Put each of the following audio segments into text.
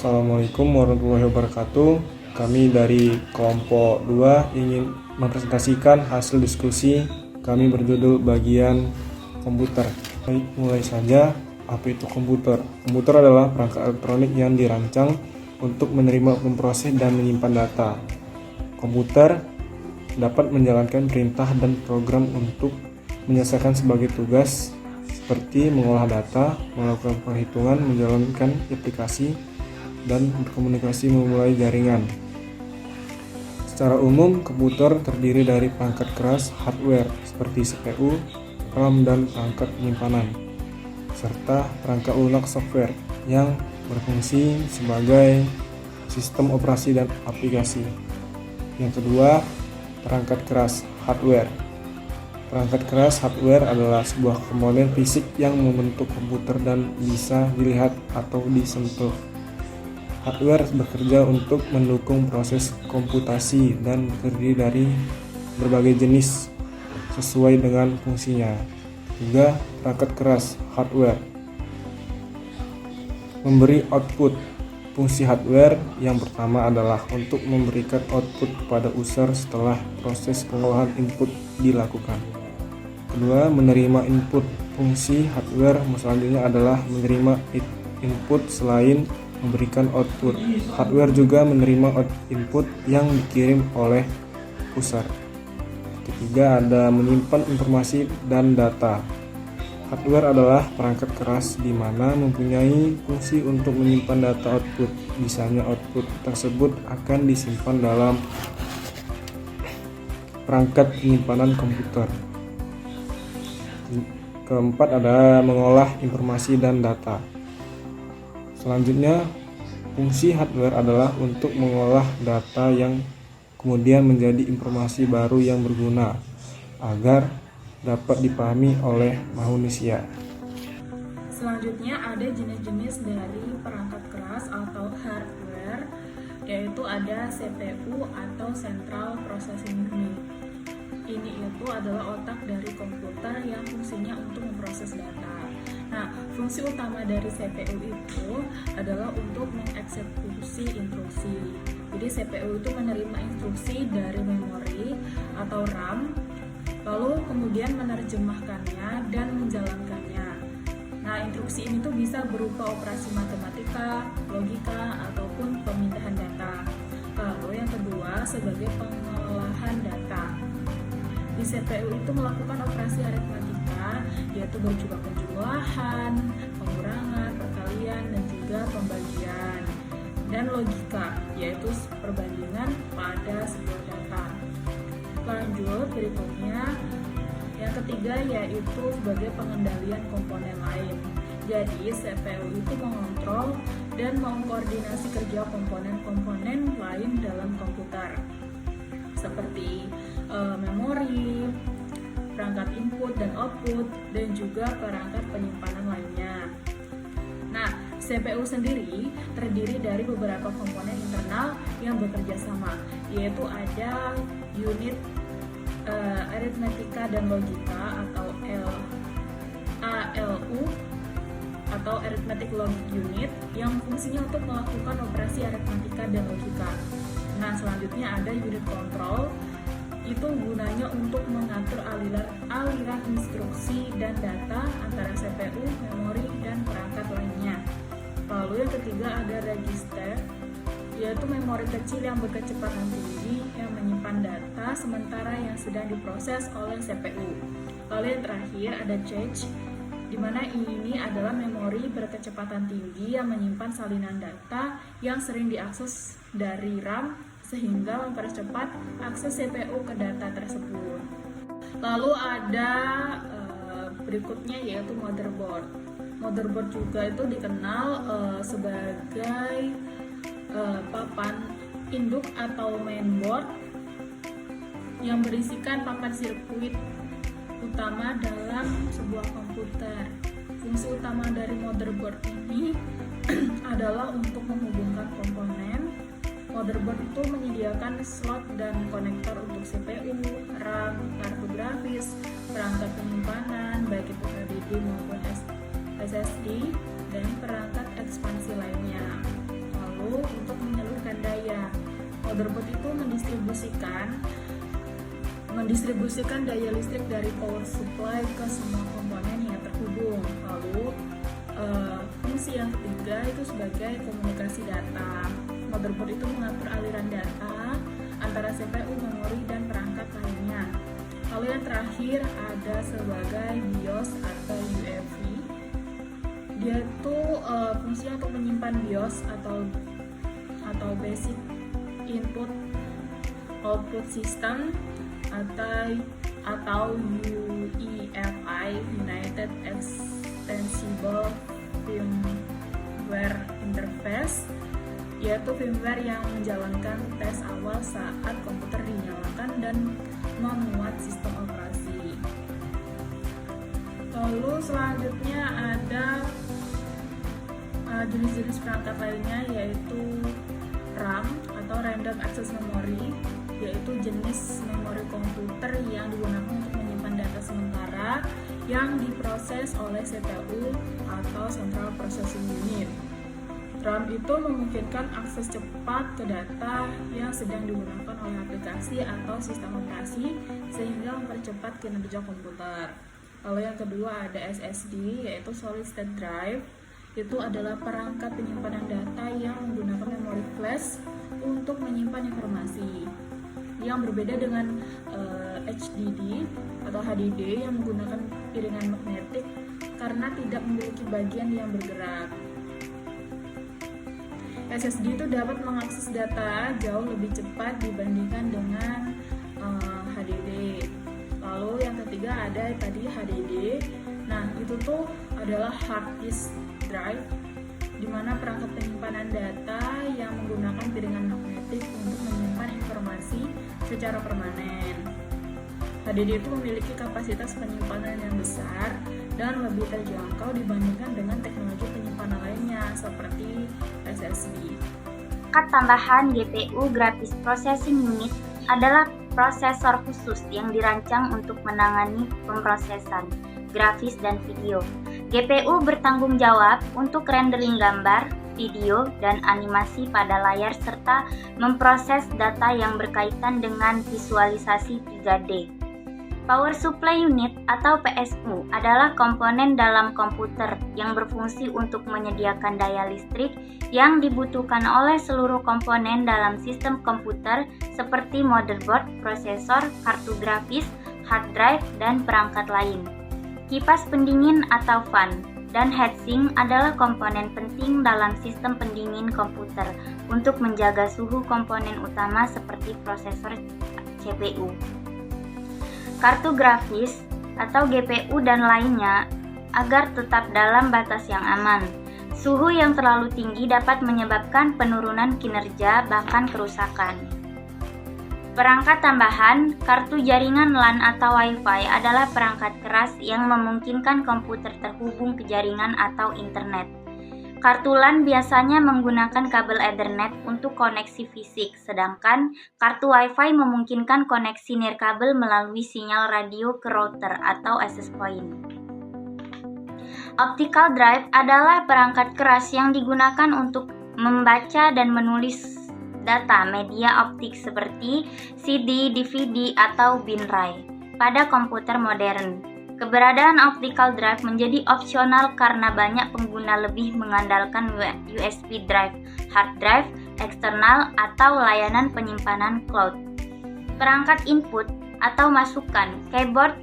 Assalamualaikum warahmatullahi wabarakatuh. Kami dari kelompok 2 ingin mempresentasikan hasil diskusi kami berjudul bagian komputer. Baik, mulai saja. Apa itu komputer? Komputer adalah perangkat elektronik yang dirancang untuk menerima, memproses, dan menyimpan data. Komputer dapat menjalankan perintah dan program untuk menyelesaikan sebagai tugas seperti mengolah data, melakukan perhitungan, menjalankan aplikasi, dan berkomunikasi memulai jaringan. Secara umum, komputer terdiri dari perangkat keras hardware seperti CPU, RAM, dan perangkat penyimpanan, serta perangkat lunak software yang berfungsi sebagai sistem operasi dan aplikasi. Yang kedua, perangkat keras hardware. Perangkat keras hardware adalah sebuah komponen fisik yang membentuk komputer dan bisa dilihat atau disentuh. Hardware bekerja untuk mendukung proses komputasi dan terdiri dari berbagai jenis sesuai dengan fungsinya. Ketiga, perangkat keras hardware memberi output. Fungsi hardware yang pertama adalah untuk memberikan output kepada user setelah proses pengolahan input dilakukan. Kedua, menerima input. Fungsi hardware selanjutnya adalah menerima input selain memberikan output. Hardware juga menerima input yang dikirim oleh user. Ketiga, ada menyimpan informasi dan data. Hardware adalah perangkat keras di mana mempunyai fungsi untuk menyimpan data output. Misalnya output tersebut akan disimpan dalam perangkat penyimpanan komputer. Keempat, ada mengolah informasi dan data. Selanjutnya, fungsi hardware adalah untuk mengolah data yang kemudian menjadi informasi baru yang berguna agar dapat dipahami oleh manusia. Selanjutnya ada jenis-jenis dari perangkat keras atau hardware, yaitu ada CPU atau Central Processing Unit. Ini itu adalah otak dari komputer yang fungsinya untuk memproses data. Nah, fungsi utama dari CPU itu adalah untuk mengeksekusi instruksi. Jadi CPU itu menerima instruksi dari memori atau RAM, lalu kemudian menerjemahkannya dan menjalankannya. Nah, instruksi ini tuh bisa berupa operasi matematika, logika, ataupun pemindahan data. Lalu yang kedua sebagai pengolahan data. Di CPU itu melakukan operasi aritmatika, yaitu berupa penjumlahan, pengurangan, perkalian, dan juga pembagian. Dan logika, yaitu perbandingan pada sebuah data. Lanjut, berikutnya yang ketiga yaitu sebagai pengendalian komponen lain. Jadi CPU itu mengontrol dan mengkoordinasi kerja komponen-komponen lain dalam komputer, seperti memori, perangkat input dan output, dan juga perangkat penyimpanan lainnya. Nah, CPU sendiri terdiri dari beberapa komponen internal yang bekerja sama, yaitu ada unit aritmatika dan logika atau ALU atau Arithmetic Logic Unit yang fungsinya untuk melakukan operasi aritmatika dan logika. Nah, selanjutnya ada unit control. Itu gunanya untuk mengatur aliran instruksi dan data antara CPU, memori, dan perangkat lainnya. Lalu yang ketiga ada register, yaitu memori kecil yang berkecepatan tinggi yang menyimpan data sementara yang sedang diproses oleh CPU. Lalu yang terakhir ada cache, di mana ini adalah memori berkecepatan tinggi yang menyimpan salinan data yang sering diakses dari RAM sehingga mempercepat akses CPU ke data tersebut. Lalu ada berikutnya yaitu motherboard. Motherboard juga itu dikenal sebagai papan induk atau mainboard yang berisikan papan sirkuit utama dalam sebuah komputer. Fungsi utama dari motherboard ini adalah untuk menghubungkan komponen. Motherboard itu menyediakan slot dan konektor untuk CPU, RAM, kartu grafis, perangkat penyimpanan, baik itu HDD maupun SSD, dan perangkat ekspansi lainnya. Lalu untuk menyalurkan daya. Motherboard itu mendistribusikan daya listrik dari power supply ke semua komponen yang terhubung. Lalu fungsi yang ketiga itu sebagai komunikasi data. Motherboard itu mengatur aliran data antara CPU, memori, dan perangkat lainnya. Lalu yang terakhir ada sebagai BIOS atau UEFI. Dia itu fungsinya untuk menyimpan BIOS atau Basic Input Output System atau UEFI, United Extensible Firmware Interface, yaitu firmware yang menjalankan tes awal saat komputer dinyalakan dan memuat sistem operasi. Lalu selanjutnya ada jenis-jenis perangkat lainnya, yaitu RAM atau Random Access Memory, yaitu jenis memori komputer yang digunakan untuk menyimpan data sementara yang diproses oleh CPU atau Central Processing Unit. RAM itu memungkinkan akses cepat ke data yang sedang digunakan oleh aplikasi atau sistem operasi sehingga mempercepat kinerja komputer. Lalu yang kedua ada SSD, yaitu Solid State Drive. Itu adalah perangkat penyimpanan data yang menggunakan memori flash untuk menyimpan informasi. Yang berbeda dengan HDD atau HDD yang menggunakan piringan magnetik karena tidak memiliki bagian yang bergerak. SSD itu dapat mengakses data jauh lebih cepat dibandingkan dengan HDD. Lalu yang ketiga ada tadi HDD. Nah, itu tuh adalah hard disk drive, di mana perangkat penyimpanan data yang menggunakan piringan magnetik untuk menyimpan informasi secara permanen. HDD itu memiliki kapasitas penyimpanan yang besar dan lebih terjangkau dibandingkan dengan teknologi penyimpanan lainnya seperti SSD. Perangkat tambahan GPU Graphics Processing Unit adalah prosesor khusus yang dirancang untuk menangani pemrosesan grafis dan video. GPU bertanggung jawab untuk rendering gambar, video, dan animasi pada layar serta memproses data yang berkaitan dengan visualisasi 3D. Power Supply Unit atau PSU adalah komponen dalam komputer yang berfungsi untuk menyediakan daya listrik yang dibutuhkan oleh seluruh komponen dalam sistem komputer seperti motherboard, prosesor, kartu grafis, hard drive, dan perangkat lain. Kipas pendingin atau fan dan heatsink adalah komponen penting dalam sistem pendingin komputer untuk menjaga suhu komponen utama seperti prosesor CPU. Kartu grafis atau GPU dan lainnya agar tetap dalam batas yang aman. Suhu yang terlalu tinggi dapat menyebabkan penurunan kinerja bahkan kerusakan. Perangkat tambahan, kartu jaringan LAN atau Wi-Fi adalah perangkat keras yang memungkinkan komputer terhubung ke jaringan atau internet. Kartu LAN biasanya menggunakan kabel Ethernet untuk koneksi fisik, sedangkan kartu Wi-Fi memungkinkan koneksi nirkabel melalui sinyal radio ke router atau access point. Optical drive adalah perangkat keras yang digunakan untuk membaca dan menulis data media optik seperti CD, DVD, atau Blu-ray pada komputer modern. Keberadaan optical drive menjadi opsional karena banyak pengguna lebih mengandalkan USB drive, hard drive, eksternal, atau layanan penyimpanan cloud. Perangkat input atau masukan, keyboard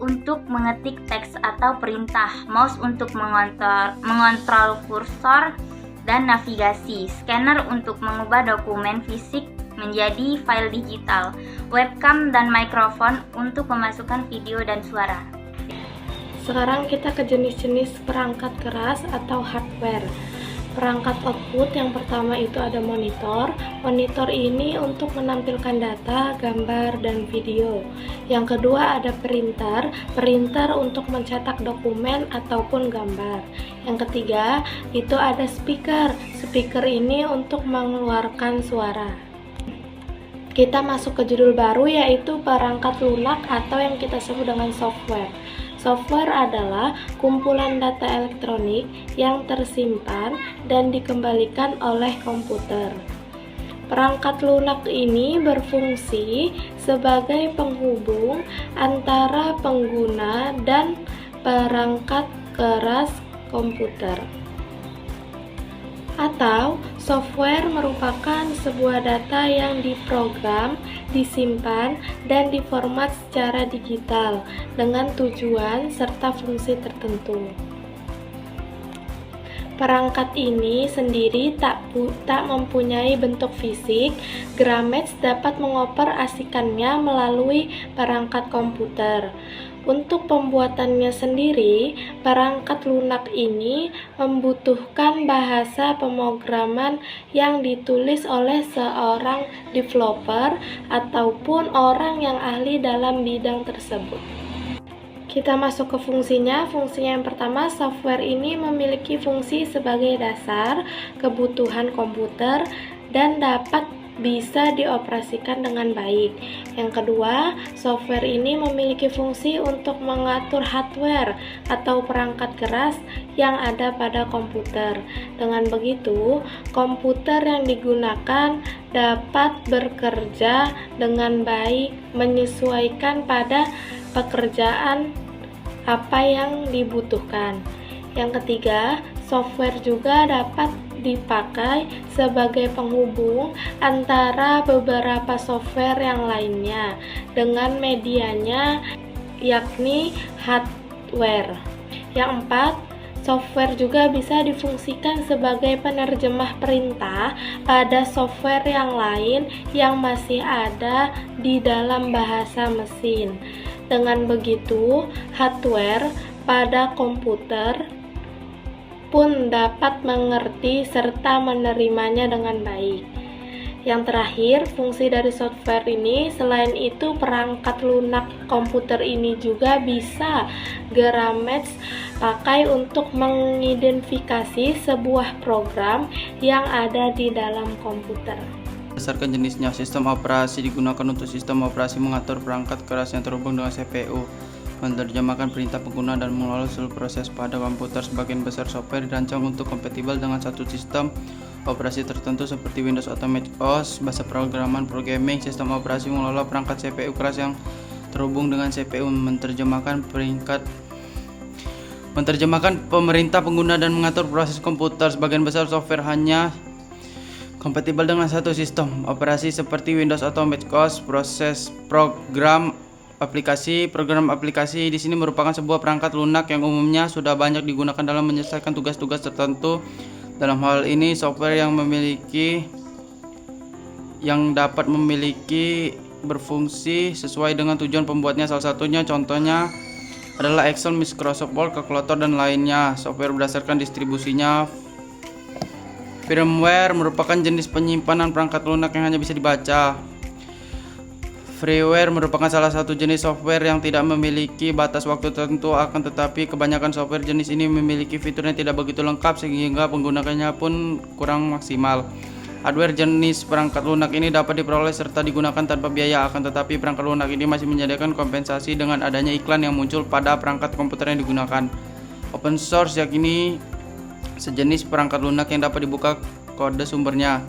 untuk mengetik teks atau perintah, mouse untuk mengontrol kursor dan navigasi, scanner untuk mengubah dokumen fisik menjadi file digital, webcam dan mikrofon untuk memasukkan video dan suara. Sekarang kita ke jenis-jenis perangkat keras atau hardware. Perangkat output yang pertama itu ada monitor. Monitor ini untuk menampilkan data, gambar, dan video. Yang kedua ada printer. Printer untuk mencetak dokumen ataupun gambar. Yang ketiga itu ada speaker. Speaker ini untuk mengeluarkan suara. Kita masuk ke judul baru, yaitu perangkat lunak atau yang kita sebut dengan software. Software adalah kumpulan data elektronik yang tersimpan dan dikembalikan oleh komputer. Perangkat lunak ini berfungsi sebagai penghubung antara pengguna dan perangkat keras komputer. Atau software merupakan sebuah data yang diprogram, disimpan, dan diformat secara digital dengan tujuan serta fungsi tertentu. Perangkat ini sendiri tak mempunyai bentuk fisik. Grametz dapat mengoperasikannya melalui perangkat komputer. Untuk pembuatannya sendiri, perangkat lunak ini membutuhkan bahasa pemrograman yang ditulis oleh seorang developer ataupun orang yang ahli dalam bidang tersebut. Kita masuk ke fungsinya. Fungsinya yang pertama, software ini memiliki fungsi sebagai dasar kebutuhan komputer dan dapat bisa dioperasikan dengan baik. Yang kedua, software ini memiliki fungsi untuk mengatur hardware atau perangkat keras yang ada pada komputer. Dengan begitu, komputer yang digunakan dapat bekerja dengan baik, menyesuaikan pada pekerjaan apa yang dibutuhkan. Yang ketiga, software juga dapat dipakai sebagai penghubung antara beberapa software yang lainnya dengan medianya, yakni hardware. Yang empat, software juga bisa difungsikan sebagai penerjemah perintah pada software yang lain yang masih ada di dalam bahasa mesin. Dengan begitu, hardware pada komputer pun dapat mengerti serta menerimanya dengan baik. Yang terakhir, fungsi dari software ini, selain itu perangkat lunak komputer ini juga bisa Grametz pakai untuk mengidentifikasi sebuah program yang ada di dalam komputer. Berdasarkan jenisnya, sistem operasi digunakan untuk sistem operasi mengatur perangkat keras yang terhubung dengan CPU, menerjemahkan perintah pengguna dan mengelola seluruh proses pada komputer. Sebagian besar software dirancang untuk kompatibel dengan satu sistem operasi tertentu seperti Windows atau Mac OS. Bahasa programming, sistem operasi mengelola perangkat CPU keras yang terhubung dengan CPU, menerjemahkan pemerintah pengguna dan mengatur proses komputer. Sebagian besar software hanya kompatibel dengan satu sistem operasi seperti Windows atau Mac OS. Program aplikasi di sini merupakan sebuah perangkat lunak yang umumnya sudah banyak digunakan dalam menyelesaikan tugas-tugas tertentu. Dalam hal ini, software yang dapat memiliki berfungsi sesuai dengan tujuan pembuatnya. Salah satunya contohnya adalah Excel, Microsoft Word, kalkulator, dan lainnya. Software berdasarkan distribusinya. Firmware merupakan jenis penyimpanan perangkat lunak yang hanya bisa dibaca. Freeware merupakan salah satu jenis software yang tidak memiliki batas waktu tertentu, akan tetapi kebanyakan software jenis ini memiliki fitur yang tidak begitu lengkap sehingga penggunanya pun kurang maksimal. Hardware jenis perangkat lunak ini dapat diperoleh serta digunakan tanpa biaya, akan tetapi perangkat lunak ini masih menyediakan kompensasi dengan adanya iklan yang muncul pada perangkat komputer yang digunakan. Open source yakni sejenis perangkat lunak yang dapat dibuka kode sumbernya.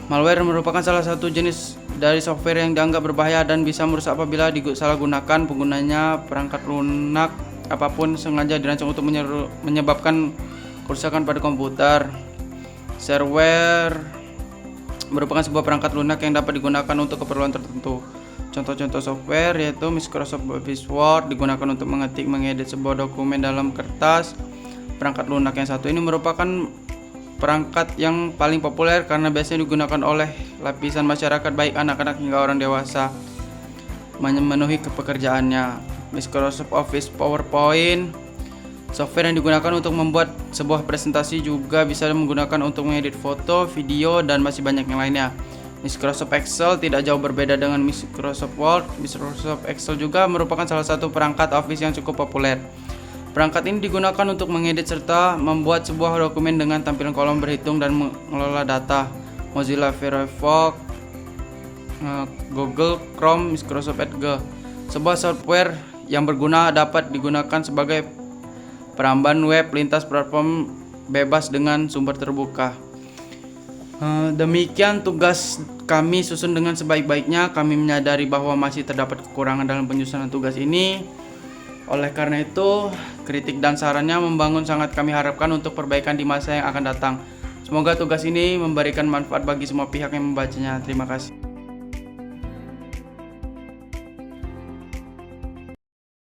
Malware merupakan salah satu jenis dari software yang dianggap berbahaya dan bisa merusak apabila disalahgunakan. Penggunanya perangkat lunak apapun sengaja dirancang untuk menyebabkan kerusakan pada komputer. Shareware merupakan sebuah perangkat lunak yang dapat digunakan untuk keperluan tertentu. Contoh-contoh software yaitu Microsoft Office Word digunakan untuk mengedit sebuah dokumen dalam kertas. Perangkat lunak yang satu ini merupakan perangkat yang paling populer karena biasanya digunakan oleh lapisan masyarakat baik anak-anak hingga orang dewasa memenuhi pekerjaannya. Microsoft Office PowerPoint, software yang digunakan untuk membuat sebuah presentasi, juga bisa menggunakan untuk mengedit foto, video, dan masih banyak yang lainnya. Microsoft Excel tidak jauh berbeda dengan Microsoft Word. Microsoft Excel juga merupakan salah satu perangkat Office yang cukup populer. Perangkat ini digunakan untuk mengedit serta membuat sebuah dokumen dengan tampilan kolom berhitung dan mengelola data. Mozilla Firefox, Google Chrome, Microsoft Edge, sebuah software yang berguna dapat digunakan sebagai penambahan web lintas platform bebas dengan sumber terbuka. Demikian tugas kami susun dengan sebaik-baiknya. Kami menyadari bahwa masih terdapat kekurangan dalam penyusunan tugas ini. Oleh karena itu, kritik dan sarannya membangun sangat kami harapkan untuk perbaikan di masa yang akan datang. Semoga tugas ini memberikan manfaat bagi semua pihak yang membacanya. Terima kasih.